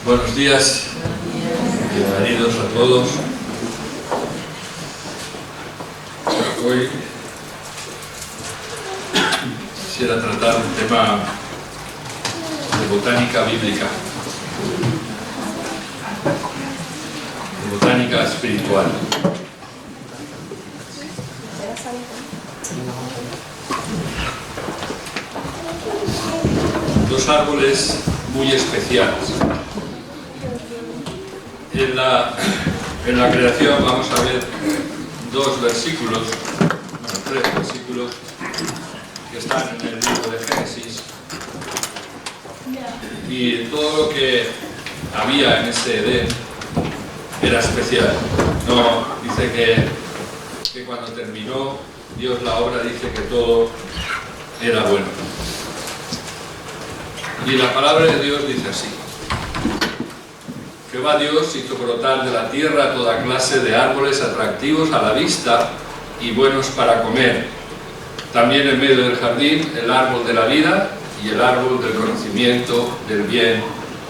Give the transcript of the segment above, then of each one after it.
Buenos días, bienvenidos a todos. Hoy quisiera tratar un tema de botánica bíblica, de botánica espiritual. Dos árboles muy especiales. En la creación vamos a ver tres versículos que están en el libro de Génesis, y todo lo que había en ese Edén era especial. No dice que cuando terminó Dios la obra, dice que todo era bueno. Y la palabra de Dios dice así: Jehová Dios hizo brotar de la tierra toda clase de árboles atractivos a la vista y buenos para comer. También en medio del jardín el árbol de la vida y el árbol del conocimiento del bien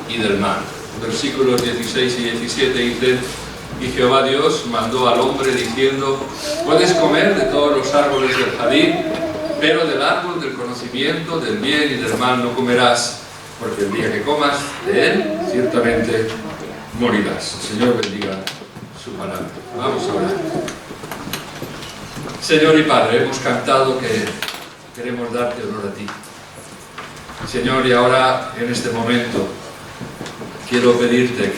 y del mal. Versículos 16 y 17 dicen: Y Jehová Dios mandó al hombre diciendo: Puedes comer de todos los árboles del jardín, pero del árbol del conocimiento del bien y del mal no comerás, porque el día que comas de él, ciertamente morirás. El Señor bendiga su palabra. Vamos a orar. Señor y Padre, hemos cantado que queremos darte honor a ti. Señor, y ahora en este momento quiero pedirte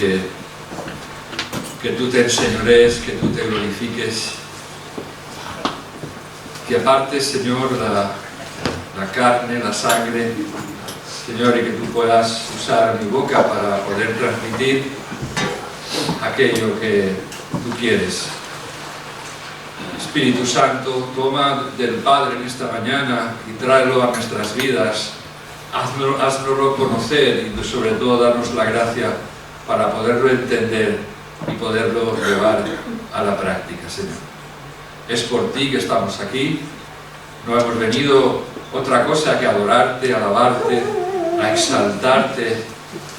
que tú te enseñorees, que tú te glorifiques, que apartes, Señor, la carne, la sangre, Señor, y que tú puedas usar mi boca para poder transmitir aquello que tú quieres. Espíritu Santo, toma del Padre en esta mañana y tráelo a nuestras vidas. Haznoslo conocer y sobre todo darnos la gracia para poderlo entender y poderlo llevar a la práctica, Señor. Es por ti que estamos aquí. No hemos venido otra cosa que adorarte, alabarte, a exaltarte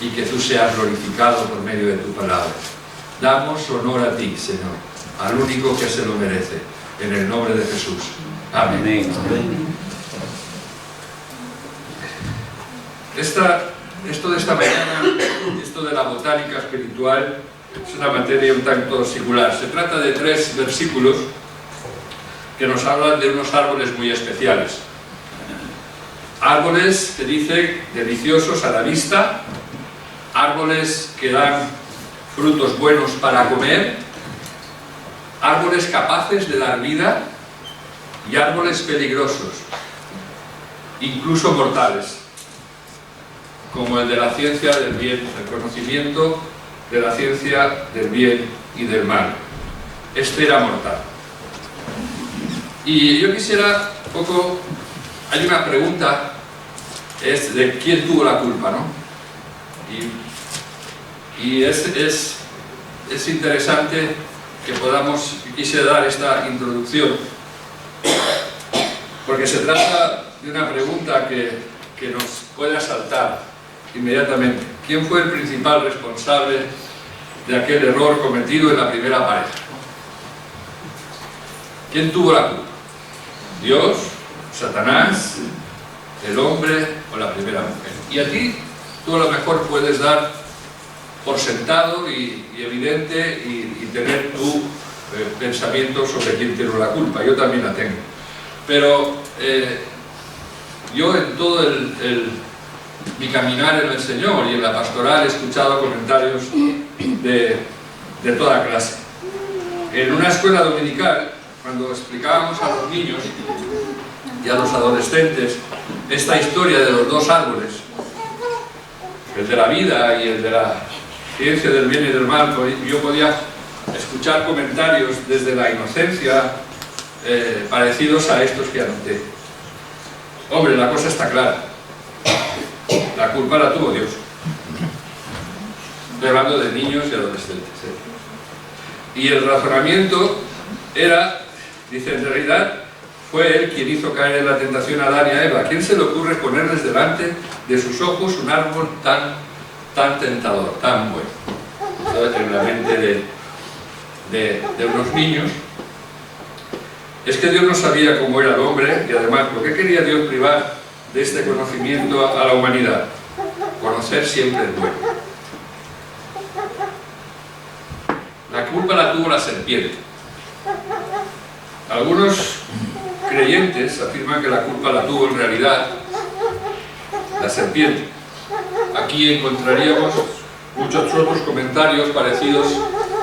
y que tú seas glorificado por medio de tu palabra. Damos honor a ti, Señor, al único que se lo merece, en el nombre de Jesús. Amén. Esto de esta mañana, esto de la botánica espiritual, es una materia un tanto singular. Se trata de 3 versículos que nos hablan de unos árboles muy especiales. Árboles que dicen deliciosos a la vista, árboles que dan frutos buenos para comer, árboles capaces de dar vida y árboles peligrosos, incluso mortales, como el de la ciencia del bien, el conocimiento de la ciencia del bien y del mal. Este era mortal. Y yo quisiera un poco, hay una pregunta, es de quién tuvo la culpa, ¿no? Y es interesante que podamos, quisiera dar esta introducción, porque se trata de una pregunta que nos puede asaltar inmediatamente. ¿Quién fue el principal responsable de aquel error cometido en la primera pareja? ¿Quién tuvo la culpa? ¿Dios, Satanás, el hombre o la primera mujer? Y a ti, tú a lo mejor puedes dar por sentado y evidente y tener tu pensamiento sobre quién tiene la culpa. Yo también la tengo. Pero yo en todo mi caminar en el Señor y en la pastoral he escuchado comentarios de toda clase. En una escuela dominical, cuando explicábamos a los niños y a los adolescentes esta historia de los 2 árboles, el de la vida y el de la ciencia del bien y del mal, yo podía escuchar comentarios desde la inocencia parecidos a estos que anoté. Hombre, la cosa está clara. La culpa la tuvo Dios. Estoy hablando de niños y adolescentes. Y el razonamiento era, dice, en realidad fue él quien hizo caer en la tentación a Adán y a Eva. ¿A quién se le ocurre ponerles delante de sus ojos un árbol tan tan tentador, tan bueno, en la mente de unos niños, es que Dios no sabía cómo era el hombre y además, ¿por qué quería Dios privar de este conocimiento a la humanidad? Conocer siempre es bueno. La culpa la tuvo la serpiente. Algunos creyentes afirman que la culpa la tuvo en realidad la serpiente. Aquí encontraríamos muchos otros comentarios parecidos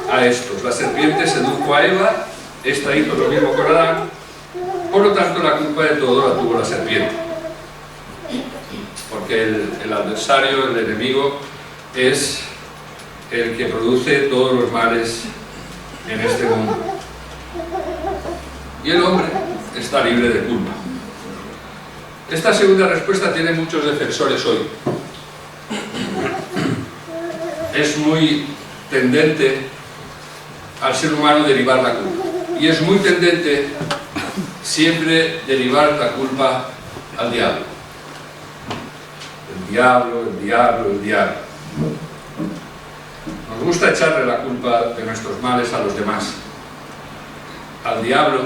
a estos. La serpiente sedujo a Eva, esta hizo lo mismo con Adán, por lo tanto la culpa de todo la tuvo la serpiente. Porque el adversario, el enemigo, es el que produce todos los males en este mundo. Y el hombre está libre de culpa. Esta segunda respuesta tiene muchos defensores hoy. Es muy tendente al ser humano derivar la culpa. Y es muy tendente siempre derivar la culpa al diablo. El diablo, el diablo, el diablo. Nos gusta echarle la culpa de nuestros males a los demás. Al diablo,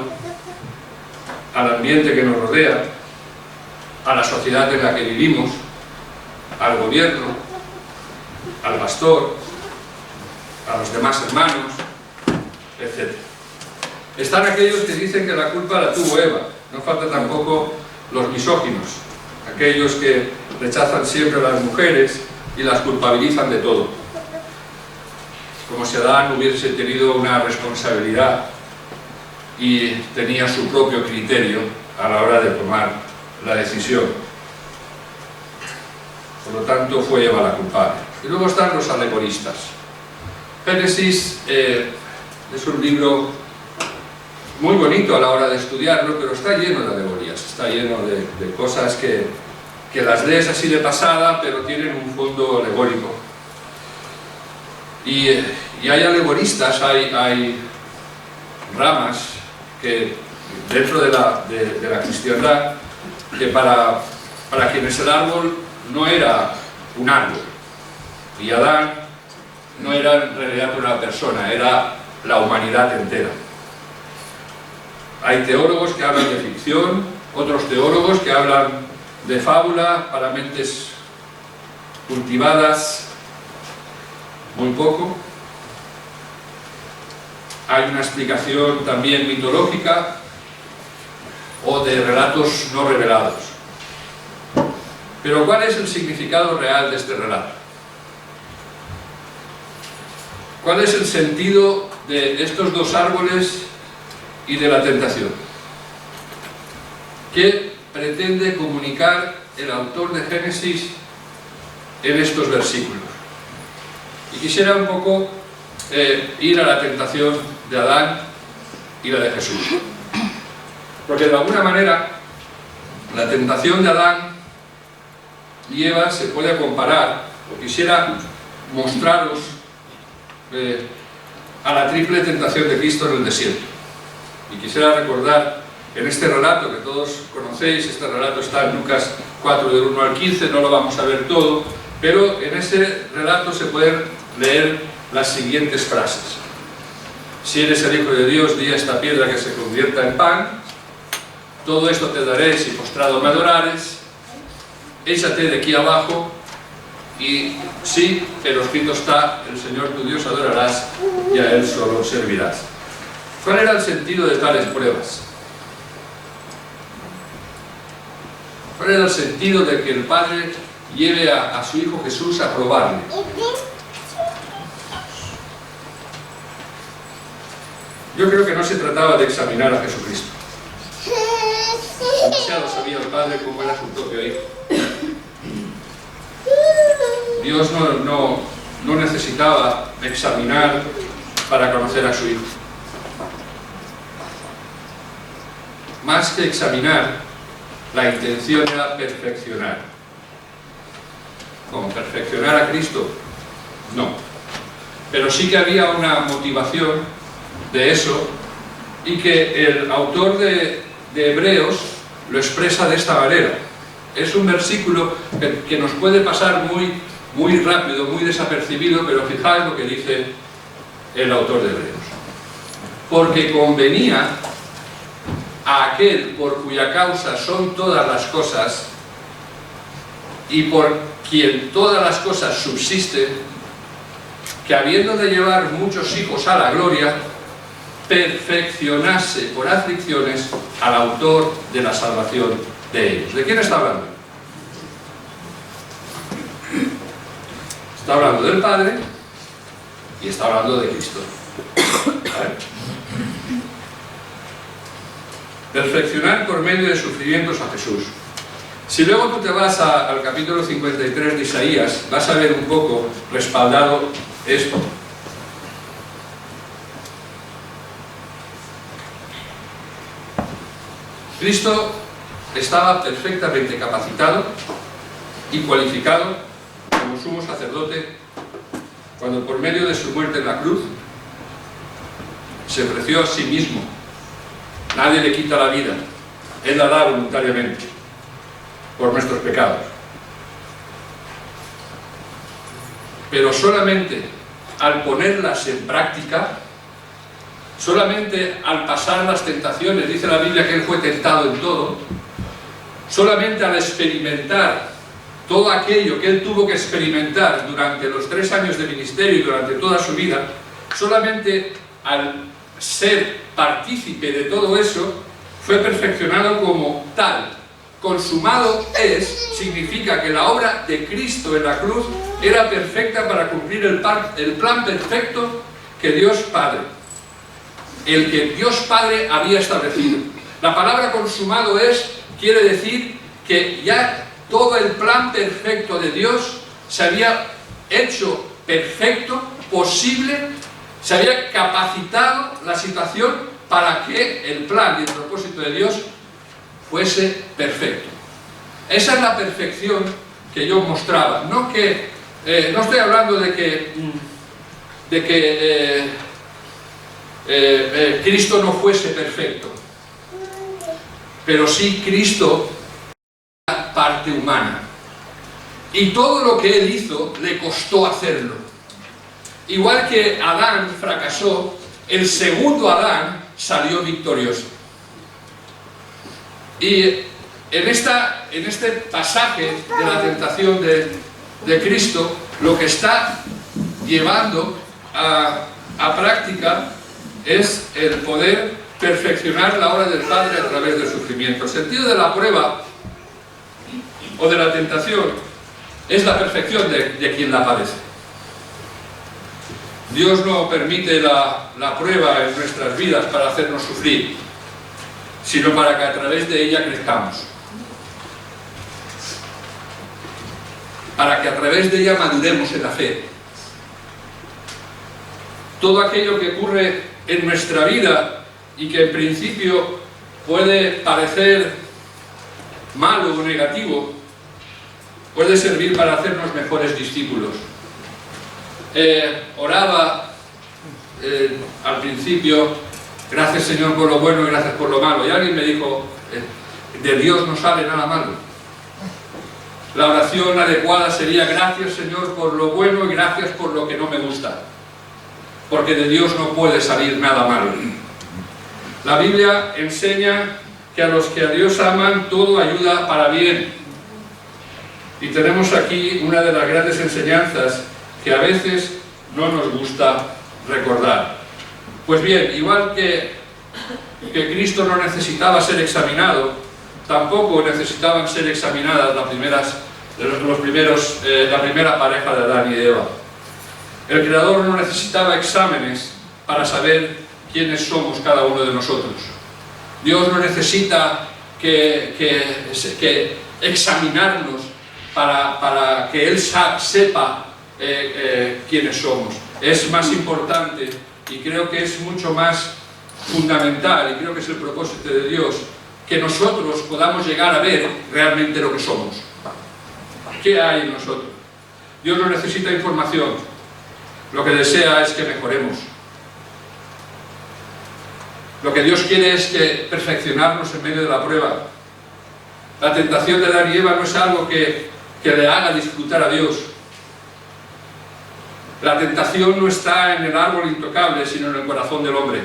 al ambiente que nos rodea, a la sociedad en la que vivimos, al gobierno, al pastor, a los demás hermanos, etc. Están aquellos que dicen que la culpa la tuvo Eva. No falta tampoco los misóginos, aquellos que rechazan siempre a las mujeres y las culpabilizan de todo, como si Adán hubiese tenido una responsabilidad y tenía su propio criterio a la hora de tomar la decisión. Por lo tanto, fue Eva la culpable. Y luego están los alegoristas. Génesis es un libro muy bonito a la hora de estudiarlo, pero está lleno de alegorías, está lleno de cosas que las lees así de pasada, pero tienen un fondo alegórico. Y hay alegoristas, hay ramas que dentro de la cristiandad, que para quienes el árbol no era un árbol, y Adán no era en realidad una persona, era la humanidad entera. Hay teólogos que hablan de ficción, otros teólogos que hablan de fábula para mentes cultivadas muy poco. Hay una explicación también mitológica o de relatos no revelados. Pero ¿cuál es el significado real de este relato? ¿Cuál es el sentido de estos dos árboles y de la tentación? ¿Qué pretende comunicar el autor de Génesis en estos versículos? Y quisiera un poco ir a la tentación de Adán y la de Jesús. Porque de alguna manera la tentación de Adán y Eva se puede comparar, o quisiera mostraros a la triple tentación de Cristo en el desierto. Y quisiera recordar en este relato que todos conocéis, este relato está en Lucas 4 del 1 al 15, no lo vamos a ver todo, pero en ese relato se pueden leer las siguientes frases. Si eres el Hijo de Dios, di a esta piedra que se convierta en pan. Todo esto te daré si postrado me adorares. Échate de aquí abajo. Y sí, pero escrito está, el Señor tu Dios adorarás y a Él solo servirás. ¿Cuál era el sentido de tales pruebas? ¿Cuál era el sentido de que el Padre lleve a su Hijo Jesús a probarle? Yo creo que no se trataba de examinar a Jesucristo. Demasiado sabía el Padre cómo era su propio Hijo. Dios no necesitaba examinar para conocer a su Hijo. Más que examinar, la intención era perfeccionar. ¿Cómo perfeccionar a Cristo? No. Pero sí que había una motivación de eso, y que el autor de Hebreos lo expresa de esta manera. Es un versículo que nos puede pasar muy muy rápido, muy desapercibido, pero fijaos lo que dice el autor de Hebreos. Porque convenía a aquel por cuya causa son todas las cosas y por quien todas las cosas subsisten, que habiendo de llevar muchos hijos a la gloria, perfeccionase por aflicciones al autor de la salvación de ellos. ¿De quién está hablando? Está hablando del Padre y está hablando de Cristo. ¿Vale? Perfeccionar por medio de sufrimientos a Jesús. Si luego tú te vas al capítulo 53 de Isaías, vas a ver un poco respaldado esto. Cristo estaba perfectamente capacitado y cualificado como sumo sacerdote cuando por medio de su muerte en la cruz se ofreció a sí mismo. Nadie le quita la vida, Él la da voluntariamente por nuestros pecados. Pero solamente al ponerlas en práctica, solamente al pasar las tentaciones, dice la Biblia que Él fue tentado en todo, solamente al experimentar todo aquello que Él tuvo que experimentar durante los 3 años de ministerio y durante toda su vida, solamente al ser partícipe de todo eso, fue perfeccionado como tal. Consumado es, significa que la obra de Cristo en la cruz era perfecta para cumplir el plan perfecto que Dios Padre, el que Dios Padre había establecido. La palabra consumado es, quiere decir que ya todo el plan perfecto de Dios se había hecho perfecto, posible, se había capacitado la situación para que el plan y el propósito de Dios fuese perfecto. Esa es la perfección que yo mostraba. No estoy hablando de que Cristo no fuese perfecto, pero sí Cristo era parte humana. Y todo lo que Él hizo le costó hacerlo. Igual que Adán fracasó, el segundo Adán salió victorioso. Y en este pasaje de la tentación de Cristo, lo que está llevando a práctica es el poder perfeccionar la obra del Padre a través del sufrimiento. El sentido de la prueba o de la tentación es la perfección de quien la padece. Dios no permite la prueba en nuestras vidas para hacernos sufrir, sino para que a través de ella crezcamos, para que a través de ella maduremos en la fe. Todo aquello que ocurre en nuestra vida y que en principio puede parecer malo o negativo, puede servir para hacernos mejores discípulos. Oraba al principio, gracias Señor por lo bueno y gracias por lo malo, y alguien me dijo, de Dios no sale nada malo. La oración adecuada sería, gracias Señor por lo bueno y gracias por lo que no me gusta, porque de Dios no puede salir nada malo. La Biblia enseña que a los que a Dios aman todo ayuda para bien, y tenemos aquí una de las grandes enseñanzas que a veces no nos gusta recordar. Pues bien, igual que Cristo no necesitaba ser examinado, tampoco necesitaban ser examinadas la primera pareja de Adán y de Eva. El Creador no necesitaba exámenes para saber quiénes somos cada uno de nosotros. Dios no necesita que examinarnos para que Él sepa quiénes somos. Es más importante y creo que es mucho más fundamental, y creo que es el propósito de Dios, que nosotros podamos llegar a ver realmente lo que somos. ¿Qué hay en nosotros? Dios no necesita información, lo que desea es que mejoremos. Lo que Dios quiere es que perfeccionarnos en medio de la prueba. La tentación de Adán y Eva no es algo que le haga disfrutar a Dios. La tentación no está en el árbol intocable, sino en el corazón del hombre.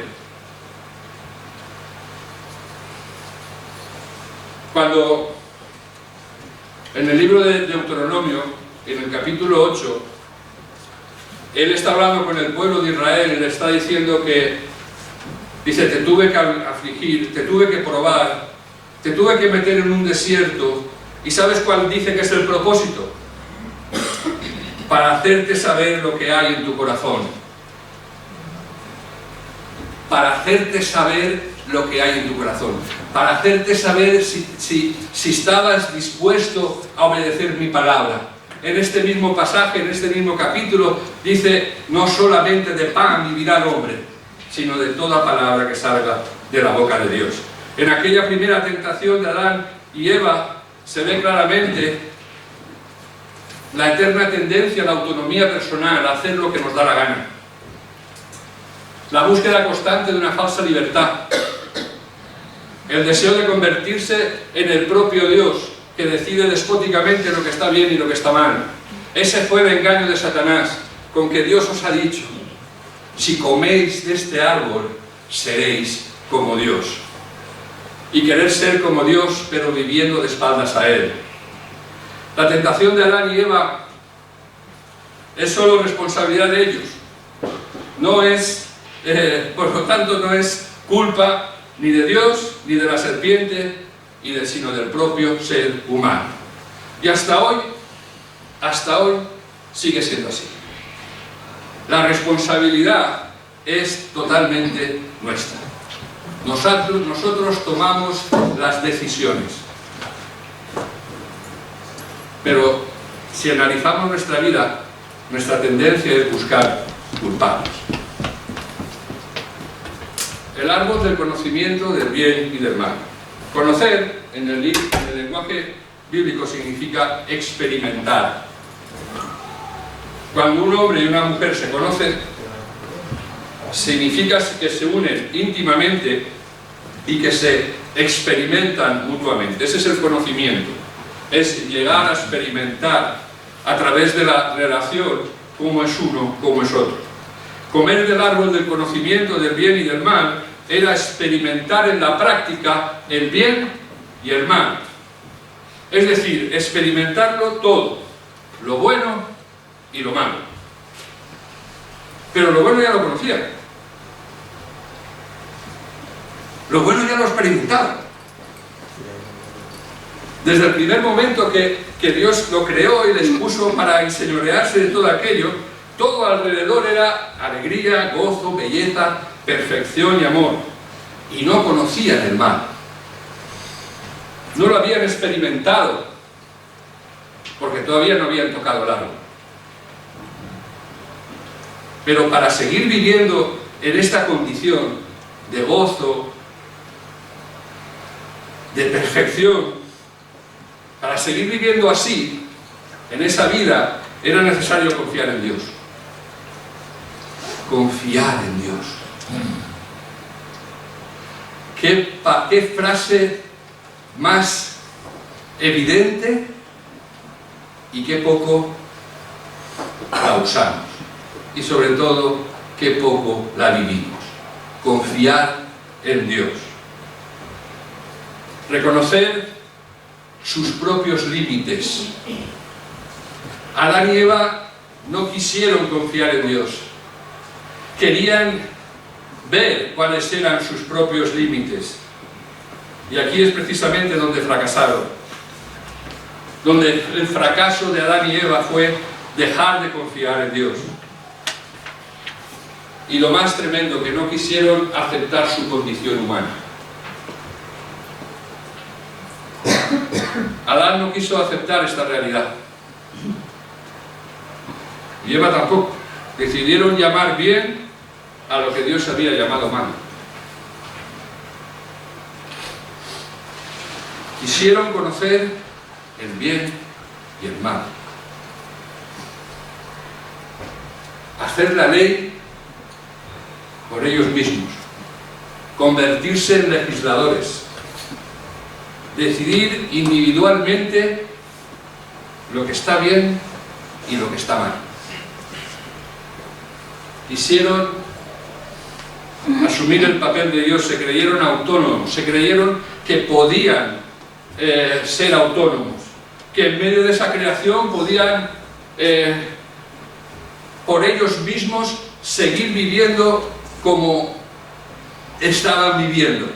Cuando en el libro de Deuteronomio, en el capítulo 8, él está hablando con el pueblo de Israel y le está diciendo que, dice, te tuve que afligir, te tuve que probar, te tuve que meter en un desierto. ¿Y sabes cuál dice que es el propósito? Para hacerte saber lo que hay en tu corazón. Para hacerte saber lo que hay en tu corazón. Para hacerte saber si estabas dispuesto a obedecer mi palabra. En este mismo pasaje, en este mismo capítulo, dice, no solamente de pan vivirá el hombre, sino de toda palabra que salga de la boca de Dios. En aquella primera tentación de Adán y Eva se ve claramente la eterna tendencia a la autonomía personal, a hacer lo que nos da la gana. La búsqueda constante de una falsa libertad. El deseo de convertirse en el propio Dios, que decide despóticamente lo que está bien y lo que está mal. Ese fue el engaño de Satanás, con que Dios os ha dicho, si coméis de este árbol, seréis como Dios. Y querer ser como Dios, pero viviendo de espaldas a Él. La tentación de Adán y Eva es solo responsabilidad de ellos. No es, por lo tanto, no es culpa ni de Dios, ni de la serpiente, sino del propio ser humano. Y hasta hoy sigue siendo así. La responsabilidad es totalmente nuestra. Nosotros tomamos las decisiones. Pero si analizamos nuestra vida, nuestra tendencia es buscar culpables. El árbol del conocimiento del bien y del mal. Conocer, en el lenguaje bíblico, significa experimentar. Cuando un hombre y una mujer se conocen, significa que se unen íntimamente y que se experimentan mutuamente. Ese es el conocimiento. Es llegar a experimentar a través de la relación cómo es uno, cómo es otro. Comer del árbol del conocimiento del bien y del mal era experimentar en la práctica el bien y el mal. Es decir, experimentarlo todo, lo bueno y lo malo. Pero lo bueno ya lo conocía. Lo bueno ya lo experimentaba. Desde el primer momento que Dios lo creó y les puso para enseñorearse de todo aquello, todo alrededor era alegría, gozo, belleza, perfección y amor. Y no conocían el mal. No lo habían experimentado, porque todavía no habían tocado el árbol. Pero para seguir viviendo en esta condición de gozo, de perfección, para seguir viviendo así, en esa vida, era necesario confiar en Dios. Confiar en Dios. ¿Qué frase más evidente y qué poco la usamos? Y sobre todo, qué poco la vivimos. Confiar en Dios. Reconocer sus propios límites. Adán y Eva no quisieron confiar en Dios. Querían ver cuáles eran sus propios límites. Y aquí es precisamente donde fracasaron. Donde el fracaso de Adán y Eva fue dejar de confiar en Dios. Y lo más tremendo, que no quisieron aceptar su condición humana. Adán no quiso aceptar esta realidad. Y Eva tampoco. Decidieron llamar bien a lo que Dios había llamado mal. Quisieron conocer el bien y el mal. Hacer la ley por ellos mismos. Convertirse en legisladores. Decidir individualmente lo que está bien y lo que está mal. quisieron asumir el papel de Dios, se creyeron autónomos, se creyeron que podían ser autónomos, que en medio de esa creación podían por ellos mismos seguir viviendo como estaban viviendo.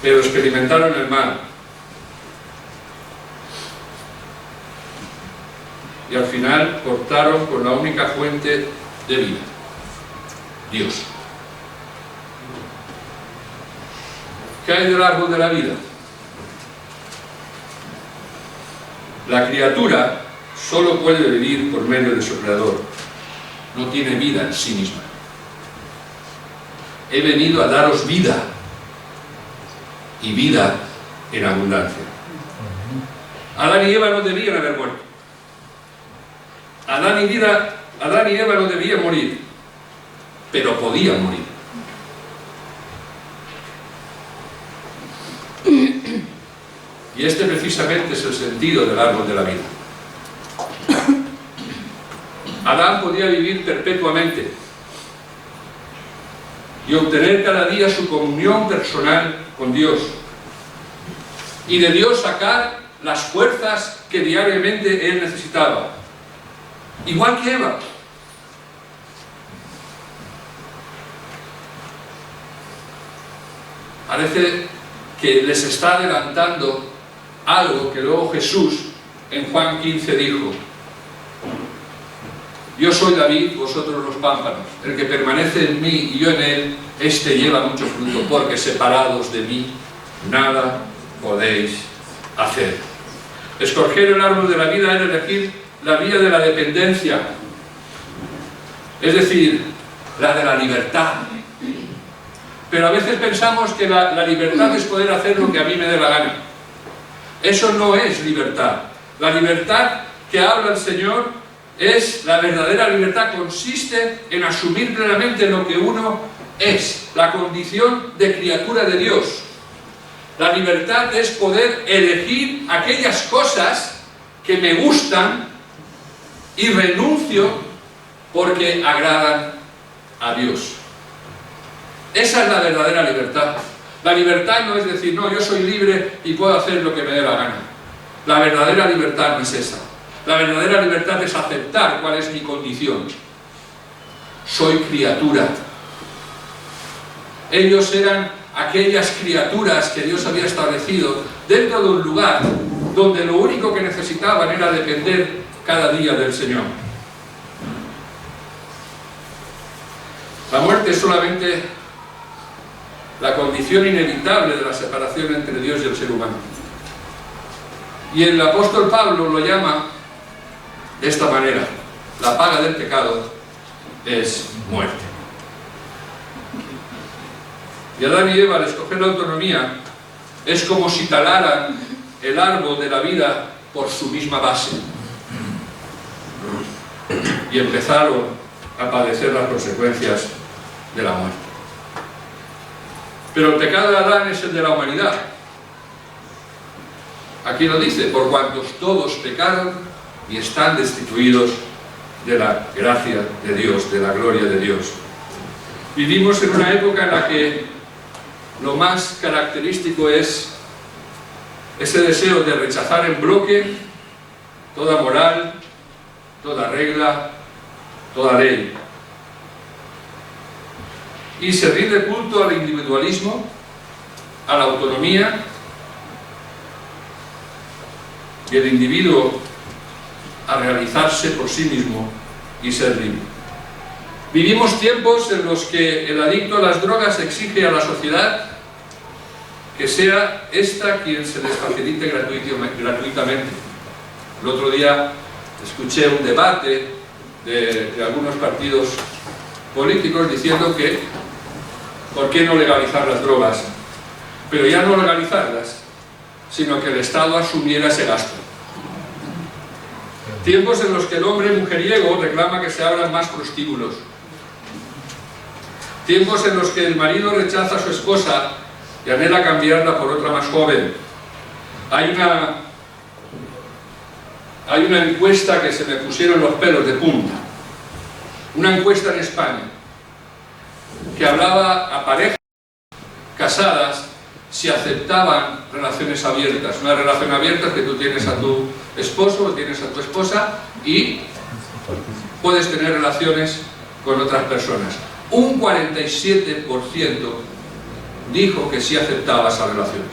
Pero experimentaron el mal. Y al final cortaron con la única fuente de vida, Dios. ¿Qué hay del árbol de la vida? La criatura solo puede vivir por medio de su creador. No tiene vida en sí misma. He venido a daros vida, y vida en abundancia. Adán y Eva no debían haber muerto. Adán y Eva no debían morir, pero podían morir. Y este precisamente es el sentido del árbol de la vida. Adán podía vivir perpetuamente y obtener cada día su comunión personal con Dios, y de Dios sacar las fuerzas que diariamente él necesitaba, igual que Eva. Parece que les está adelantando algo que luego Jesús en Juan 15 dijo: yo soy la vid, vosotros los pámpanos. El que permanece en mí y yo en él, éste lleva mucho fruto, porque separados de mí nada podéis hacer. Escoger el árbol de la vida es elegir la vía de la dependencia, es decir, la de la libertad. Pero a veces pensamos que la libertad es poder hacer lo que a mí me dé la gana. Eso no es libertad. La libertad que habla el Señor es, la verdadera libertad consiste en asumir plenamente lo que uno es, la condición de criatura de Dios. La libertad es poder elegir aquellas cosas que me gustan y renuncio porque agradan a Dios. Esa es la verdadera libertad. La libertad no es decir, no, yo soy libre y puedo hacer lo que me dé la gana. La verdadera libertad no es esa. La verdadera libertad es aceptar cuál es mi condición. Soy criatura. Ellos eran aquellas criaturas que Dios había establecido dentro de un lugar donde lo único que necesitaban era depender cada día del Señor. La muerte es solamente la condición inevitable de la separación entre Dios y el ser humano. Y el apóstol Pablo lo llama de esta manera: la paga del pecado es muerte. Y Adán y Eva, al escoger la autonomía, es como si talaran el árbol de la vida por su misma base y empezaron a padecer las consecuencias de la muerte. Pero el pecado de Adán es el de la humanidad. Aquí lo dice: por cuantos todos pecaron y están destituidos de la gracia de Dios, de la gloria de Dios. Vivimos en una época en la que lo más característico es ese deseo de rechazar en bloque toda moral, toda regla, toda ley. Y se rinde culto al individualismo, a la autonomía, y el individuo a realizarse por sí mismo y ser libre. Vivimos tiempos en los que el adicto a las drogas exige a la sociedad que sea esta quien se les facilite gratuitamente. El otro día escuché un debate de algunos partidos políticos diciendo que ¿por qué no legalizar las drogas? Pero ya no legalizarlas, sino que el Estado asumiera ese gasto. Tiempos en los que el hombre mujeriego reclama que se abran más prostíbulos. Tiempos en los que el marido rechaza a su esposa y anhela cambiarla por otra más joven. Hay hay una encuesta que se me pusieron los pelos de punta. Una encuesta en España que hablaba a parejas casadas si aceptaban relaciones abiertas. Una relación abierta es que tú tienes a tu esposo o tienes a tu esposa y puedes tener relaciones con otras personas. Un 47% dijo que sí aceptaba esas relaciones.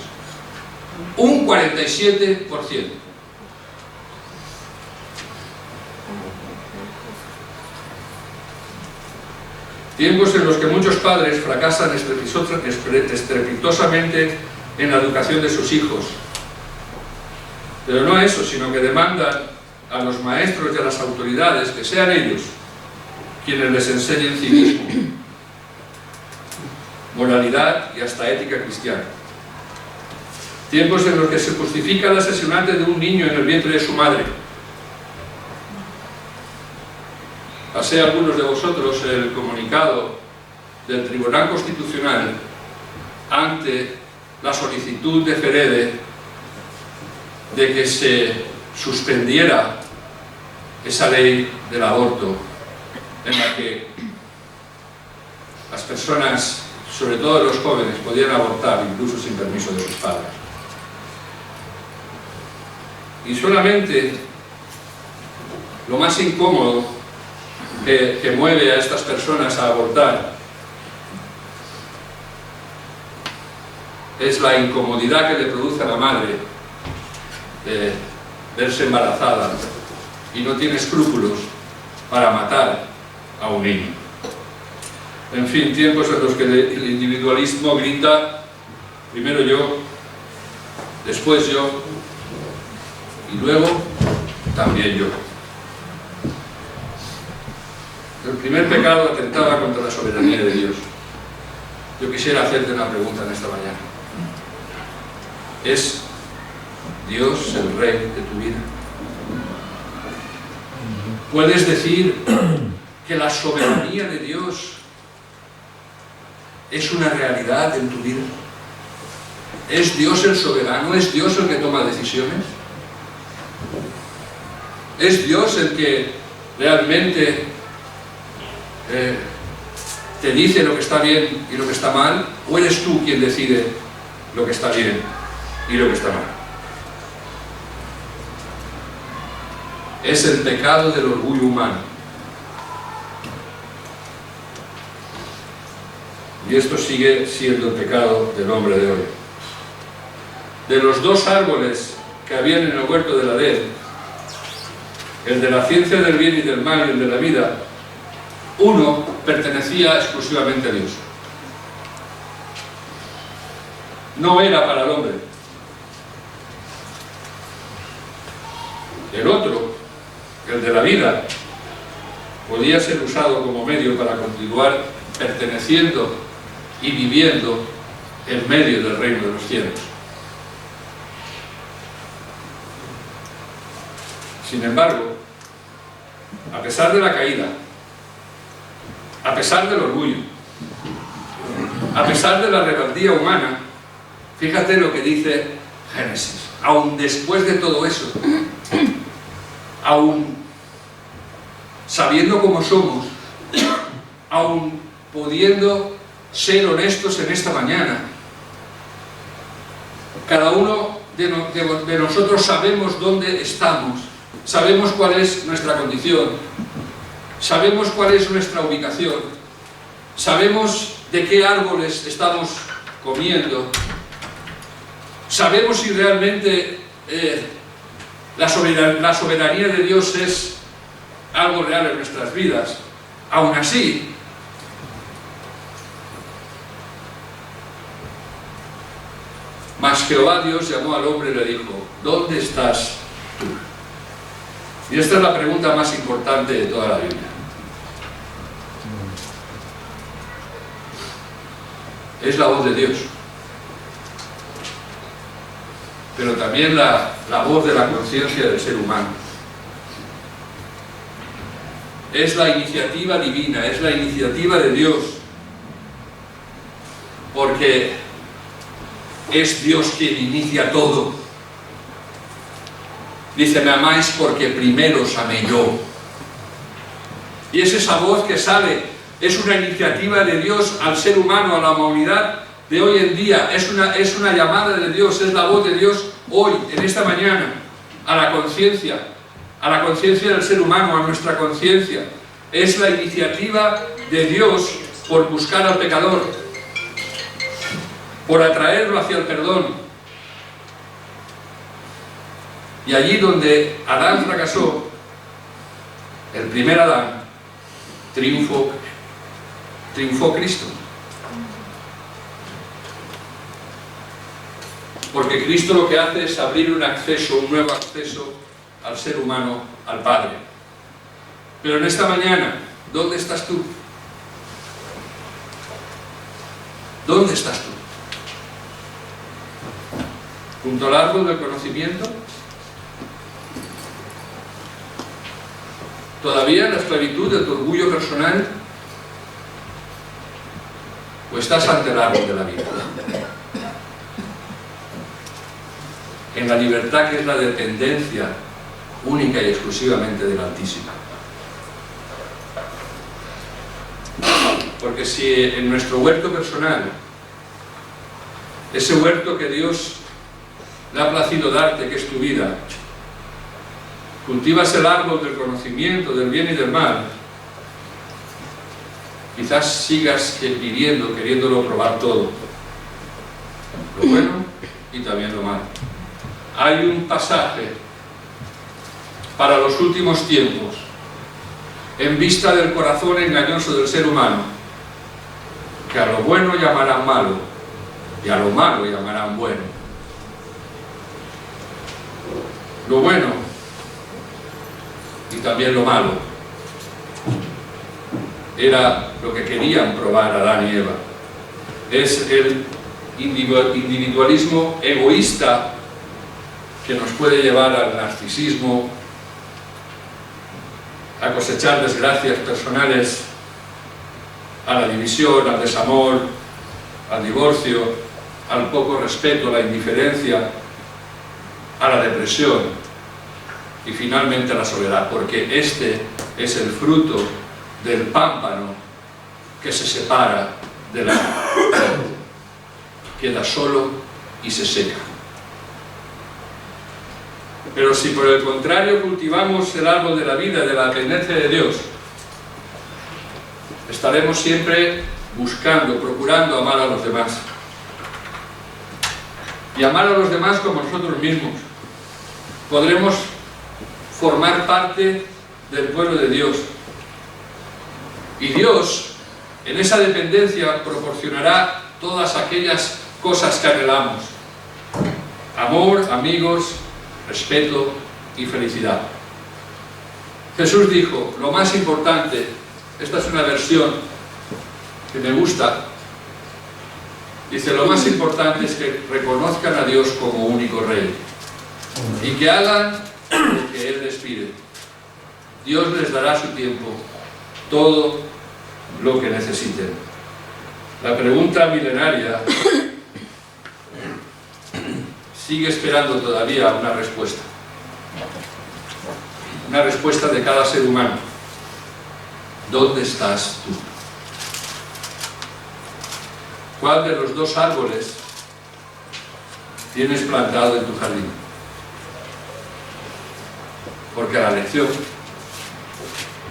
Un 47%. Tiempos en los que muchos padres fracasan estrepitosamente en la educación de sus hijos. Pero no eso, sino que demandan a los maestros y a las autoridades que sean ellos quienes les enseñen civismo, moralidad y hasta ética cristiana. Tiempos en los que se justifica el asesinato de un niño en el vientre de su madre. Pasé a algunos de vosotros el comunicado del Tribunal Constitucional ante la solicitud de FEREDE de que se suspendiera esa ley del aborto en la que las personas, sobre todo los jóvenes, podían abortar incluso sin permiso de sus padres. Y solamente lo más incómodo que mueve a estas personas a abortar es la incomodidad que le produce a la madre de verse embarazada y no tiene escrúpulos para matar a un niño. En fin, tiempos en los que el individualismo grita: primero yo, después yo y luego también yo. El primer pecado atentaba contra la soberanía de Dios. Yo quisiera hacerte una pregunta en esta mañana. ¿Es Dios el Rey de tu vida? ¿Puedes decir que la soberanía de Dios es una realidad en tu vida? ¿Es Dios el soberano? ¿Es Dios el que toma decisiones? ¿Es Dios el que realmente te dice lo que está bien y lo que está mal? ¿O eres tú quien decide lo que está bien y lo que está mal? Es el pecado del orgullo humano. Y esto sigue siendo el pecado del hombre de hoy. De los dos árboles que habían en el huerto del Edén, el de la ciencia del bien y del mal y el de la vida, uno pertenecía exclusivamente a Dios. No era para el hombre. El otro, el de la vida, podía ser usado como medio para continuar perteneciendo y viviendo en medio del reino de los cielos. Sin embargo, a pesar de la caída, a pesar del orgullo, a pesar de la rebeldía humana, fíjate lo que dice Génesis. Aún después de todo eso, aún sabiendo cómo somos, aún pudiendo ser honestos en esta mañana, cada uno de nosotros sabemos dónde estamos, sabemos cuál es nuestra condición, sabemos cuál es nuestra ubicación, sabemos de qué árboles estamos comiendo, sabemos si realmente la soberanía de Dios es algo real en nuestras vidas. Aún así, mas Jehová Dios llamó al hombre y le dijo: ¿dónde estás tú? Y esta es la pregunta más importante de toda la Biblia. Es la voz de Dios, pero también la voz de la conciencia del ser humano. Es la iniciativa divina, es la iniciativa de Dios, porque es Dios quien inicia todo. Dice, me amáis porque primero os amé yo. Y es esa voz que sale, es una iniciativa de Dios al ser humano, a la humanidad de hoy en día, es una llamada de Dios, es la voz de Dios hoy, en esta mañana, a la conciencia del ser humano, a nuestra conciencia. Es la iniciativa de Dios por buscar al pecador, por atraerlo hacia el perdón. Y allí donde Adán fracasó, el primer Adán, triunfó Cristo. Porque Cristo lo que hace es abrir un nuevo acceso al ser humano, al Padre. Pero en esta mañana, ¿dónde estás tú? ¿Dónde estás tú? ¿Junto al árbol del conocimiento? ¿Todavía en la esclavitud de tu orgullo personal? ¿O estás ante el árbol de la vida? En la libertad que es la dependencia única y exclusivamente del Altísimo. Porque si en nuestro huerto personal, ese huerto que Dios le ha placido darte, que es tu vida, cultivas el árbol del conocimiento, del bien y del mal, quizás sigas viviendo, queriéndolo probar todo, lo bueno y también lo malo. Hay un pasaje para los últimos tiempos, en vista del corazón engañoso del ser humano, que a lo bueno llamarán malo y a lo malo llamarán bueno. Lo bueno y también lo malo era lo que querían probar Adán y Eva. Es el individualismo egoísta que nos puede llevar al narcisismo, a cosechar desgracias personales, a la división, al desamor, al divorcio, al poco respeto, a la indiferencia, a la depresión y finalmente a la soledad, porque este es el fruto del pámpano que se separa de la queda solo y se seca. Pero si por el contrario cultivamos el árbol de la vida, de la dependencia de Dios, estaremos siempre buscando, procurando amar a los demás. Y amar a los demás como nosotros mismos. Podremos formar parte del pueblo de Dios. Y Dios, en esa dependencia, proporcionará todas aquellas cosas que anhelamos. Amor, amigos, respeto y felicidad. Jesús dijo, lo más importante, esta es una versión que me gusta, dice, lo más importante es que reconozcan a Dios como único Rey y que hagan lo que Él les pide. Dios les dará a su tiempo todo lo que necesiten. La pregunta milenaria sigue esperando todavía una respuesta. Una respuesta de cada ser humano. ¿Dónde estás tú? ¿Cuál de los dos árboles tienes plantado en tu jardín? Porque la lección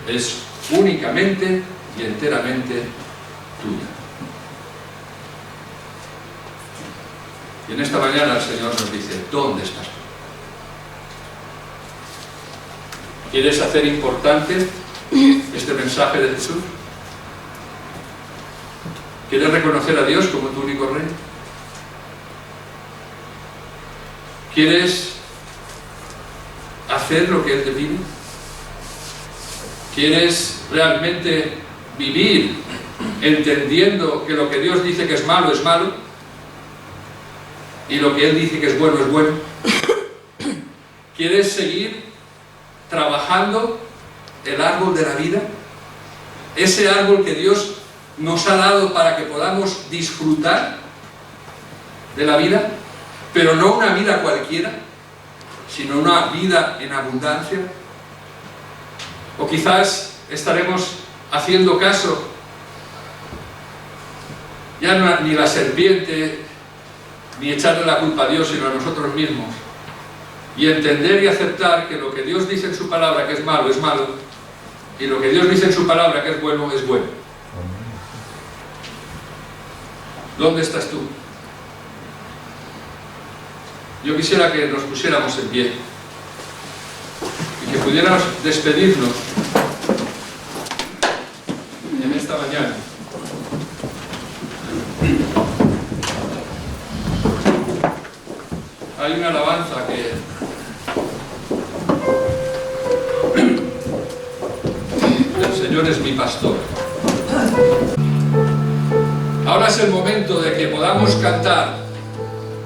es únicamente y enteramente tuya. Y en esta mañana el Señor nos dice, ¿dónde estás tú? ¿Quieres hacer importante este mensaje de Jesús? ¿Quieres reconocer a Dios como tu único Rey? ¿Quieres hacer lo que Él te pide? ¿Quieres realmente vivir entendiendo que lo que Dios dice que es malo y lo que Él dice que es bueno? ¿Quieres seguir trabajando el árbol de la vida? Ese árbol que Dios nos ha dado para que podamos disfrutar de la vida, pero no una vida cualquiera, sino una vida en abundancia. O quizás estaremos haciendo caso ya ni la serpiente, ni echarle la culpa a Dios, sino a nosotros mismos, y entender y aceptar que lo que Dios dice en su palabra que es malo, y lo que Dios dice en su palabra que es bueno. ¿Dónde estás tú? Yo quisiera que nos pusiéramos en pie y que pudiéramos despedirnos en esta mañana. Hay una alabanza que el Señor es mi pastor. Ahora es el momento de que podamos cantar,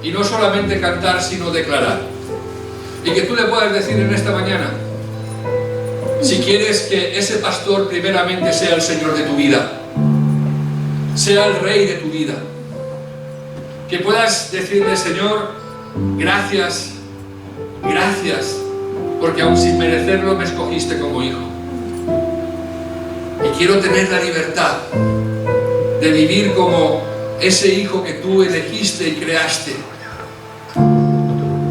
y no solamente cantar, sino declarar. Y que tú le puedas decir en esta mañana, si quieres que ese pastor primeramente sea el Señor de tu vida, sea el Rey de tu vida, que puedas decirle: Señor, gracias, gracias, porque aun sin merecerlo me escogiste como hijo. Y quiero tener la libertad de vivir como ese hijo que tú elegiste y creaste.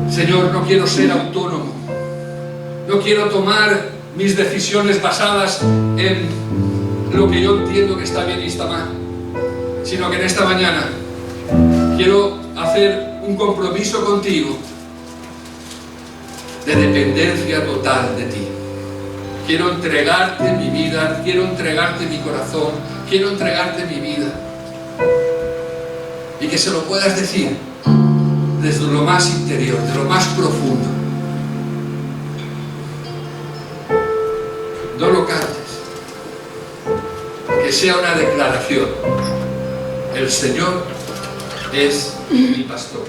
Señor, no quiero ser autónomo, no quiero tomar mis decisiones basadas en lo que yo entiendo que está bien y está mal, sino que en esta mañana quiero hacer un compromiso contigo de dependencia total de ti. Quiero entregarte mi vida, quiero entregarte mi corazón, quiero entregarte mi vida. Y que se lo puedas decir desde lo más interior, de lo más profundo. No lo cantes. Que sea una declaración. El Señor es mi pastor.